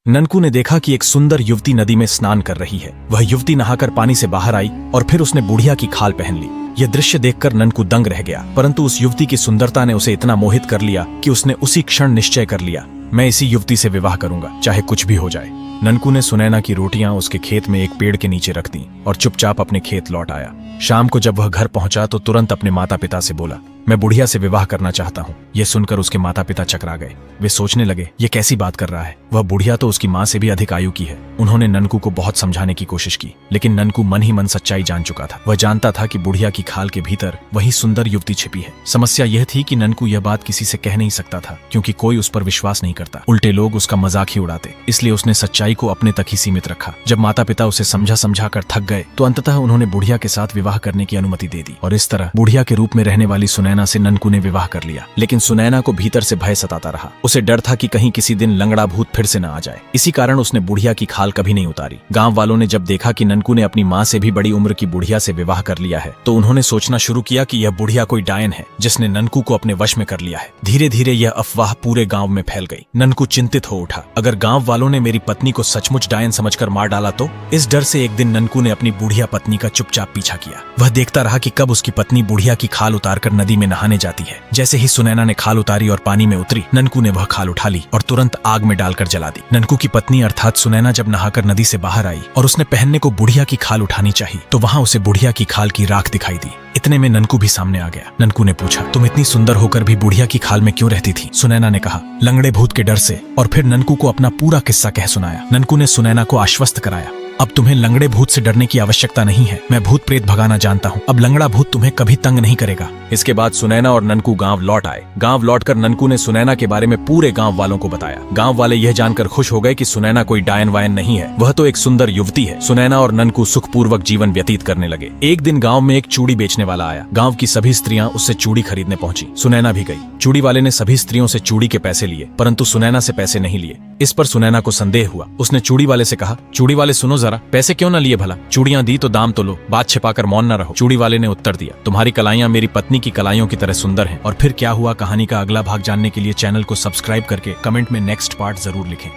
ननकू ने देखा कि एक सुंदर युवती नदी में स्नान कर रही है। वह युवती नहाकर पानी से बाहर आई और फिर उसने बुढ़िया की खाल पहन ली। यह दृश्य देखकर ननकू दंग रह गया, परंतु उस युवती की सुंदरता ने उसे इतना मोहित कर लिया कि उसने उसी क्षण निश्चय कर लिया, मैं इसी युवती से विवाह करूंगा, चाहे कुछ भी हो जाए। ननकू ने सुनैना की रोटियां उसके खेत में एक पेड़ के नीचे रख दी और चुपचाप अपने खेत लौट आया। शाम को जब वह घर पहुंचा तो तुरंत अपने माता पिता से बोला, मैं बुढ़िया से विवाह करना चाहता हूँ। यह सुनकर उसके माता पिता चकरा गए। वे सोचने लगे, ये कैसी बात कर रहा है, वह बुढ़िया तो उसकी माँ से भी अधिक आयु की है। उन्होंने ननकू को बहुत समझाने की कोशिश की, लेकिन ननकू मन ही मन सच्चाई जान चुका था। वह जानता था कि बुढ़िया की खाल के भीतर वही सुंदर युवती छिपी है। समस्या यह थी कि ननकू यह बात किसी से कह नहीं सकता था, क्योंकि कोई उस पर विश्वास नहीं करता। उल्टे लोग उसका मजाक ही उड़ाते, इसलिए उसने सच्चाई को अपने तक ही सीमित रखा। जब माता पिता उसे समझा कर थक गए तो अंततः उन्होंने बुढ़िया के साथ विवाह करने की अनुमति दे दी और इस तरह बुढ़िया के रूप में रहने वाली सुनैना से ननकू ने विवाह कर लिया। लेकिन सुनैना को भीतर से भय सताता रहा। उसे डर था कि कहीं किसी दिन लंगड़ा भूत फिर से न आ जाए। इसी कारण उसने बुढ़िया की खाल कभी नहीं उतारी। गांव वालों ने जब देखा कि ननकू ने अपनी माँ से भी बड़ी उम्र की बुढ़िया से विवाह कर लिया है तो उन्होंने सोचना शुरू किया कि यह बुढ़िया कोई डायन है जिसने ननकू को अपने वश में कर लिया है। धीरे धीरे यह अफवाह पूरे गाँव में फैल गई। ननकू चिंतित हो उठा, अगर गाँव वालों ने मेरी पत्नी को सचमुच डायन समझकर मार डाला तो। इस डर से एक दिन ननकू ने अपनी बुढ़िया पत्नी का चुपचाप पीछा किया। वह देखता रहा कि कब उसकी पत्नी बुढ़िया की खाल उतारकर नदी में नहाने जाती है। जैसे ही सुनैना ने खाल उतारी और पानी में उतरी, ननकू ने वह खाल उठा ली और तुरंत आग में डालकर जला दी। ननकू की पत्नी अर्थात सुनैना जब नहाकर नदी से बाहर आई और उसने पहनने को बुढ़िया की खाल उठानी चाहिए तो वहां उसे बुढ़िया की खाल की राख दिखाई दी। इतने में ननकू भी सामने आ गया। ननकू ने पूछा, तुम इतनी सुंदर होकर भी बुढ़िया की खाल में क्यों रहती थी? सुनैना ने कहा, लंगड़े भूत के डर से। और फिर ननकू को अपना पूरा किस्सा कह सुनाया। ननकू ने सुनैना को आश्वस्त कराया, अब तुम्हें लंगड़े भूत से डरने की आवश्यकता नहीं है। मैं भूत प्रेत भगाना जानता हूँ। अब लंगड़ा भूत तुम्हें कभी तंग नहीं करेगा। इसके बाद सुनैना और ननकू गांव लौट आए। गांव लौटकर ननकू ने सुनैना के बारे में पूरे गांव वालों को बताया। गांव वाले यह जानकर खुश हो गए कि सुनैना कोई डायन वायन नहीं है, वह तो एक सुंदर युवती है। सुनैना और ननकू सुखपूर्वक जीवन व्यतीत करने लगे। एक दिन गाँव में एक चूड़ी बेचने वाला आया। गाँव की सभी स्त्रियां उससे चूड़ी खरीदने पहुंची। सुनैना भी गई। चूड़ी वाले ने सभी स्त्रियों से चूड़ी के पैसे लिए, परंतु सुनैना से पैसे नहीं लिए। इस पर सुनैना को संदेह हुआ। उसने चूड़ी वाले से कहा, चूड़ी वाले सुनो जरा, पैसे क्यों न लिए भला? चूड़ियां दी तो दाम तो लो, बात छिपाकर मौन न रहो। चूड़ी वाले ने उत्तर दिया, तुम्हारी कलाइयां मेरी पत्नी की कलाइयों की तरह सुंदर हैं। और फिर क्या हुआ, कहानी का अगला भाग जानने के लिए चैनल को सब्सक्राइब करके कमेंट में नेक्स्ट पार्ट जरूर लिखें।